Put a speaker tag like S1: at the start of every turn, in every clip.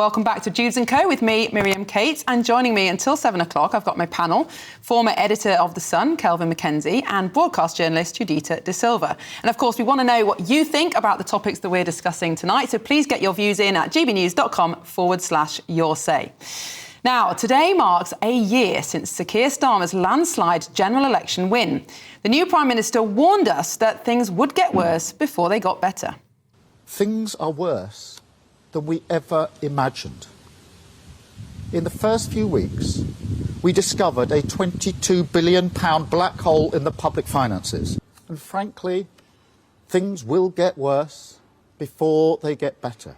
S1: welcome back to Judes & Co. with me, Miriam Kate, and joining me until 7 o'clock, I've got my panel, former editor of The Sun, Kelvin Mackenzie, and broadcast journalist Judita DaSilva. And of course, we want to know what you think about the topics that we're discussing tonight, so please get your views in at gbnews.com/yoursay. Now, today marks a year since Sir Keir Starmer's landslide general election win. The new Prime Minister warned us that things would get worse before they got better.
S2: Things are worse than we ever imagined. In the first few weeks, we discovered a £22 billion black hole in the public finances. And frankly, things will get worse before they get better.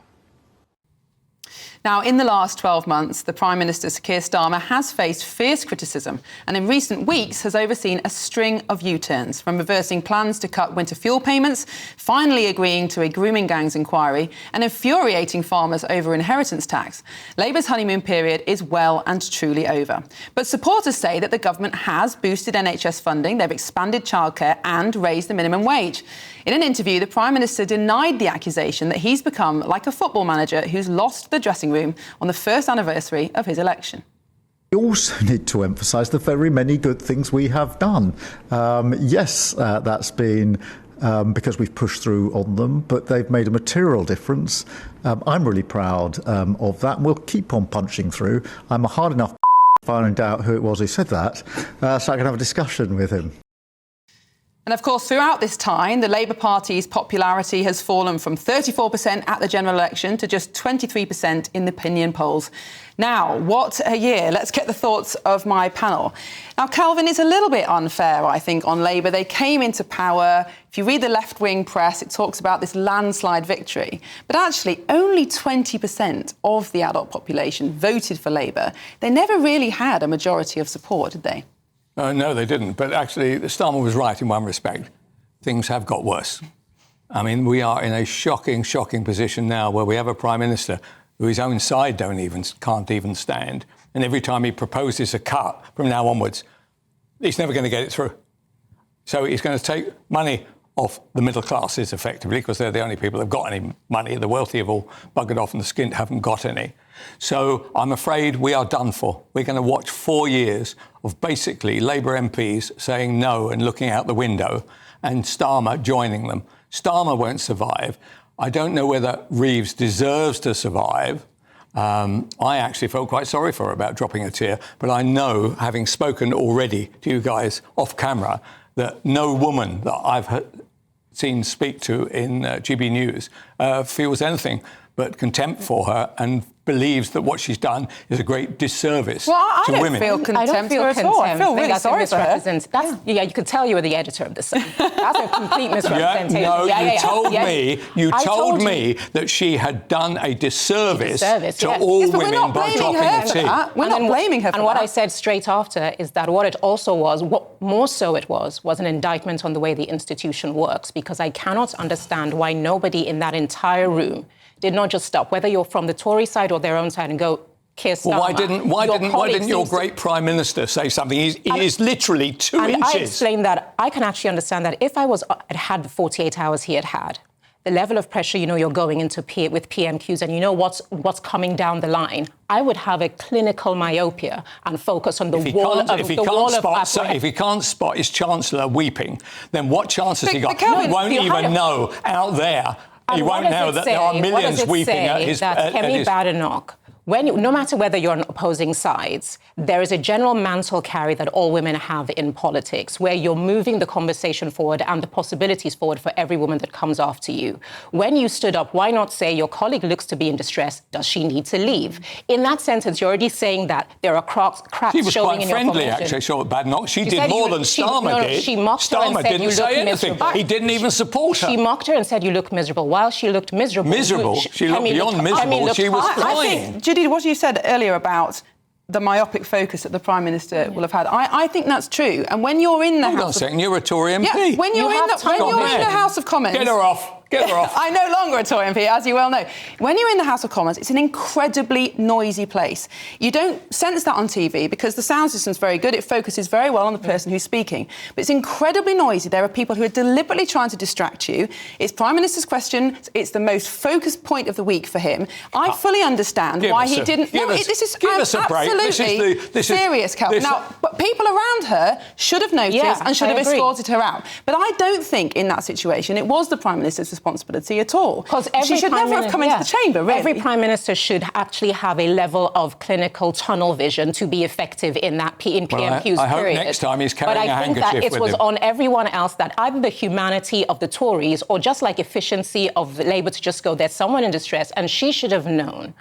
S1: Now, in the last 12 months, the Prime Minister, Sir Keir Starmer, has faced fierce criticism and in recent weeks has overseen a string of U-turns, from reversing plans to cut winter fuel payments, finally agreeing to a grooming gangs inquiry and infuriating farmers over inheritance tax. Labour's honeymoon period is well and truly over. But supporters say that the government has boosted NHS funding, they've expanded childcare and raised the minimum wage. In an interview, the Prime Minister denied the accusation that he's become like a football manager who's lost the dressing room on the first anniversary of his election.
S3: We also need to emphasise the very many good things we have done. That's been because we've pushed through on them, but they've made a material difference. I'm really proud of that, and we'll keep on punching through. I'm a hard enough finding out who it was who said that, so I can have a discussion with him.
S1: And of course, throughout this time, the Labour Party's popularity has fallen from 34% at the general election to just 23% in the opinion polls. Now, what a year. Let's get the thoughts of my panel. Now, Kelvin, it's a little bit unfair, I think, on Labour. They came into power. If you read the left-wing press, it talks about this landslide victory. But actually, only 20% of the adult population voted for Labour. They never really had a majority of support, did they?
S4: No, they didn't. But actually, Starmer was right in one respect. Things have got worse. I mean, we are in a shocking position now where we have a Prime Minister who his own side can't even stand. And every time he proposes a cut from now onwards, he's never going to get it through. So he's going to take money off the middle classes, effectively, because they're the only people that have got any money. The wealthy have all buggered off and the skint haven't got any. So I'm afraid we are done for. We're going to watch 4 years of basically Labour MPs saying no and looking out the window and Starmer joining them. Starmer won't survive. I don't know whether Reeves deserves to survive. I actually felt quite sorry for her about dropping a tear, but I know, having spoken already to you guys off camera, that no woman that I've seen speak to in GBNews feels anything but contempt for her and believes that what she's done is a great disservice to women.
S1: I don't feel contempt at all. I feel really sorry for her.
S5: You could tell you were the editor of The Sun. That's a complete misrepresentation.
S4: You told me that she had done a disservice to all women by dropping a tea.
S1: We're not blaming her for that.
S5: And what I said straight after is that what it also was, what more so it was an indictment on the way the institution works, because I cannot understand why nobody in that entire room did not just stop, whether you're from the Tory side or their own side, and go, Keir Starmer.
S4: Well, why didn't your great Prime Minister say something? He is literally 2 inches.
S5: And I explained that I can actually understand that if I had the 48 hours he had, the level of pressure, you're going into with PMQs and you know what's coming down the line, I would have a clinical myopia and focus on the wall of
S4: If he can't spot his chancellor weeping, then what chance has he got? He won't even know out there. He won't know that there are millions weeping at his...
S5: Kemi Badenoch, no matter whether you're on opposing sides, there is a general mantle carry that all women have in politics, where you're moving the conversation forward and the possibilities forward for every woman that comes after you. When you stood up, why not say your colleague looks to be in distress? Does she need to leave? In that sentence, you're already saying that there are cracks showing in your formation.
S4: She was quite friendly, actually, Charlotte Badenoch. She did more than Starmer did.
S5: She mocked her and said you look miserable.
S4: He didn't even support her.
S5: She mocked her and said you look miserable. While she looked miserable...
S4: Miserable? She looked beyond miserable. She was crying.
S1: Judita, what you said earlier about the myopic focus that the Prime Minister will have had, I think that's true. And when you're in the
S4: Hold on a second, you're a Tory MP.
S1: Yeah, when you're in the House of Commons...
S4: Get her off. Get her off.
S1: I'm no longer a Tory MP, as you well know. When you're in the House of Commons, it's an incredibly noisy place. You don't sense that on TV because the sound system's very good. It focuses very well on the person who's speaking. But it's incredibly noisy. There are people who are deliberately trying to distract you. It's Prime Minister's question. It's the most focused point of the week for him. I fully understand why he didn't... This is absolutely serious, Kelvin. Now, but people around her should have noticed and should have escorted her out. But I don't think in that situation it was the Prime Minister's responsibility at all. Because she should never have come into the chamber, really.
S5: Every Prime Minister should actually have a level of clinical tunnel vision to be effective in that PMQ's period.
S4: I hope next time he's carrying a handkerchief with him.
S5: But I think that it was on everyone else that either the humanity of the Tories or just like efficiency of Labour to just go, there's someone in distress, and she should have known,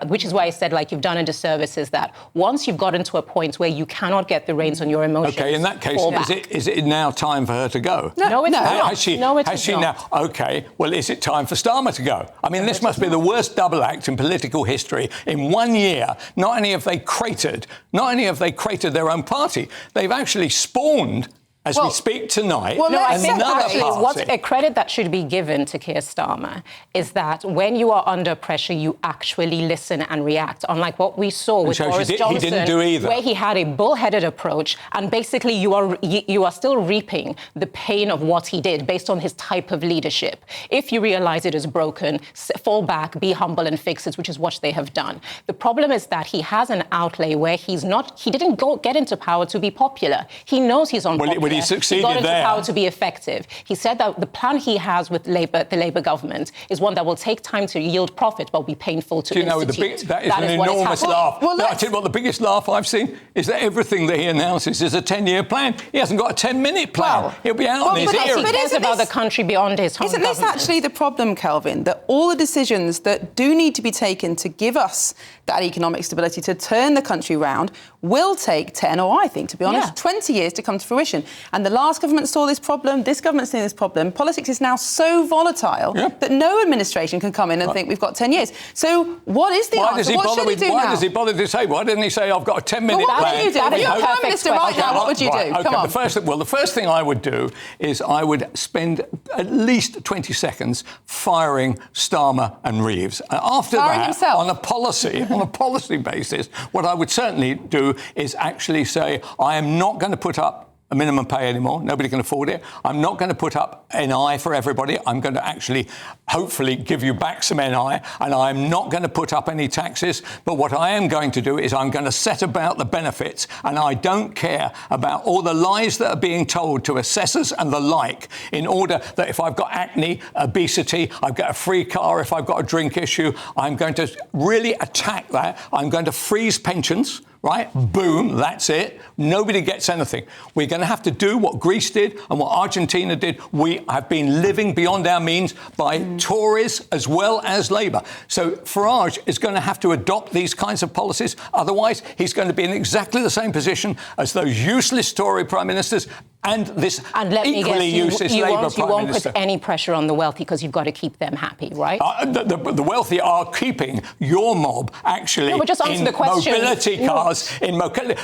S5: which is why I said, like, you've done a disservice, is that once you've gotten to a point where you cannot get the reins on your emotions...
S4: OK, in that case, is it now time for her to go?
S5: No, it's not.
S4: Has she
S5: not.
S4: Now? OK, well, is it time for Starmer to go? I mean, this must be the worst double act in political history. In 1 year, not only have they cratered their own party, they've actually spawned, as we speak tonight, another party.
S5: What a credit that should be given to Keir Starmer is that when you are under pressure, you actually listen and react. Unlike what we saw with Boris Johnson,
S4: he didn't do either.
S5: Where he had a bullheaded approach, and basically you are still reaping the pain of what he did based on his type of leadership. If you realise it is broken, fall back, be humble and fix it, which is what they have done. The problem is that he has an outlay where he didn't get into power to be popular. He knows he's unpopular.
S4: He succeeded
S5: got into
S4: there.
S5: power to be effective. He said that the plan he has with the Labour government is one that will take time to yield profit, but will be painful to institute.
S4: That is an enormous laugh. I tell you what, the biggest laugh I've seen is that everything that he announces is a 10-year plan. He hasn't got a 10-minute plan. He'll be out in his ear.
S5: He cares about the country beyond his home government.
S1: Isn't this actually the problem, Kelvin, that all the decisions that do need to be taken to give us that economic stability, to turn the country round, will take 10, or I think, to be honest, 20 years to come to fruition. And the last government saw this problem, this government's seeing this problem. Politics is now so volatile that no administration can come in and think we've got 10 years. So what is the answer? What should he do now?
S4: Why does he bother to say? Why didn't he say, I've got a 10-minute plan?
S1: What would you do? If you're Prime Minister right now, what would you do? Come on.
S4: The first thing I would do is I would spend at least 20 seconds firing Starmer and Reeves. After that, on a policy basis, what I would certainly do is actually say, I am not going to put up a minimum pay anymore. Nobody can afford it. I'm not going to put up NI for everybody. I'm going to actually, hopefully, give you back some NI, and I'm not going to put up any taxes. But what I am going to do is I'm going to set about the benefits, and I don't care about all the lies that are being told to assessors and the like, in order that if I've got acne, obesity, I've got a free car, if I've got a drink issue, I'm going to really attack that. I'm going to freeze pensions. Right? Boom, that's it. Nobody gets anything. We're going to have to do what Greece did and what Argentina did. We have been living beyond our means by Tories as well as Labour. So Farage is going to have to adopt these kinds of policies. Otherwise, he's going to be in exactly the same position as those useless Tory Prime Ministers and this equally useless Labour Prime Minister.
S5: You won't put any pressure on the wealthy because you've got to keep them happy, right?
S4: The wealthy are keeping your mob actually in mobility cars.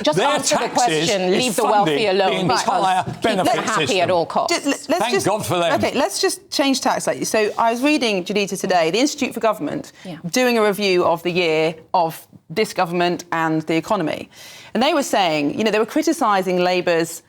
S5: Just answer the question. Leave the wealthy alone.
S4: The entire benefit
S5: keep them happy
S4: system.
S5: at all costs.
S4: Thank God for them.
S1: OK, let's just change tack slightly. So I was reading Judita today, the Institute for Government, doing a review of the year of this government and the economy. And they were saying, they were criticising Labour's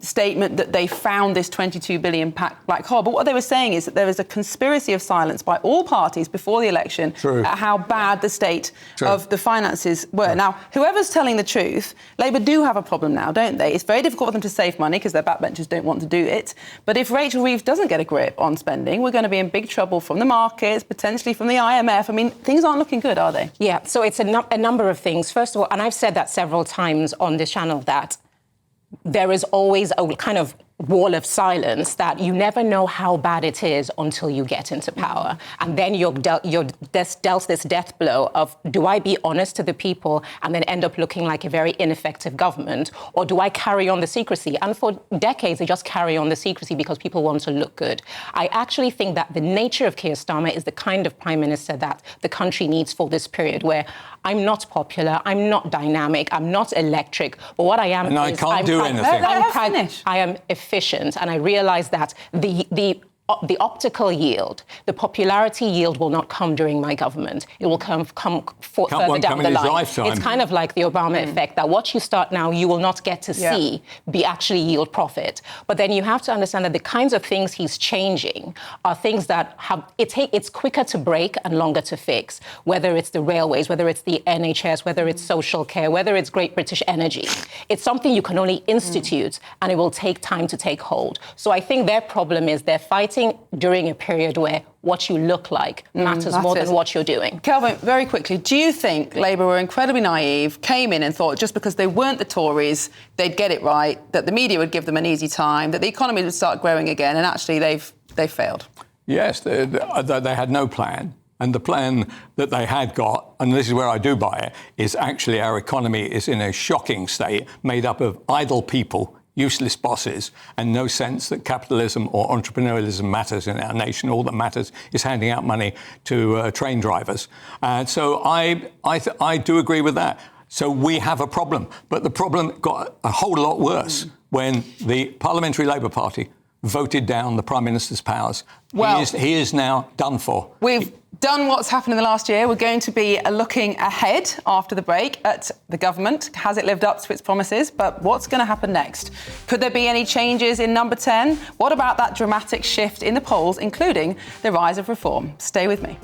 S1: statement that they found this £22 billion black hole. But what they were saying is that there is a conspiracy of silence by all parties before the election at how bad the state of the finances were. Now, whoever's telling the truth, Labour do have a problem now, don't they? It's very difficult for them to save money because their backbenchers don't want to do it. But if Rachel Reeves doesn't get a grip on spending, we're going to be in big trouble from the markets, potentially from the IMF. I mean, things aren't looking good, are they?
S5: Yeah, so it's a number of things. First of all, and I've said that several times on this channel, that there is always a kind of wall of silence that you never know how bad it is until you get into power. And then you're dealt this death blow of, do I be honest to the people and then end up looking like a very ineffective government, or do I carry on the secrecy? And for decades, they just carry on the secrecy because people want to look good. I actually think that the nature of Keir Starmer is the kind of Prime Minister that the country needs for this period, where I'm not popular, I'm not dynamic, I'm not electric, but what I am
S4: I am efficient,
S5: and I realise that the the optical yield, the popularity yield will not come during my government. It will come further down the line.
S4: Lifetime.
S5: It's kind of like the Obama effect, that what you start now, you will not get to see be actually yield profit. But then you have to understand that the kinds of things he's changing are things that it's quicker to break and longer to fix, whether it's the railways, whether it's the NHS, whether it's social care, whether it's Great British Energy. It's something you can only institute, and it will take time to take hold. So I think their problem is they're fighting during a period where what you look like matters more than what you're doing.
S1: Kelvin, very quickly, do you think Labour were incredibly naive, came in and thought just because they weren't the Tories, they'd get it right, that the media would give them an easy time, that the economy would start growing again, and actually they've failed?
S4: Yes, they had no plan. And the plan that they had got, and this is where I do buy it, is actually our economy is in a shocking state, made up of idle people, useless bosses, and no sense that capitalism or entrepreneurialism matters in our nation. All that matters is handing out money to train drivers. And so I do agree with that. So we have a problem. But the problem got a whole lot worse when the Parliamentary Labour Party voted down the Prime Minister's powers. Well, he is now done for.
S1: We've done what's happened in the last year. We're going to be looking ahead after the break at the government. Has it lived up to its promises? But what's going to happen next? Could there be any changes in number 10? What about that dramatic shift in the polls, including the rise of reform? Stay with me.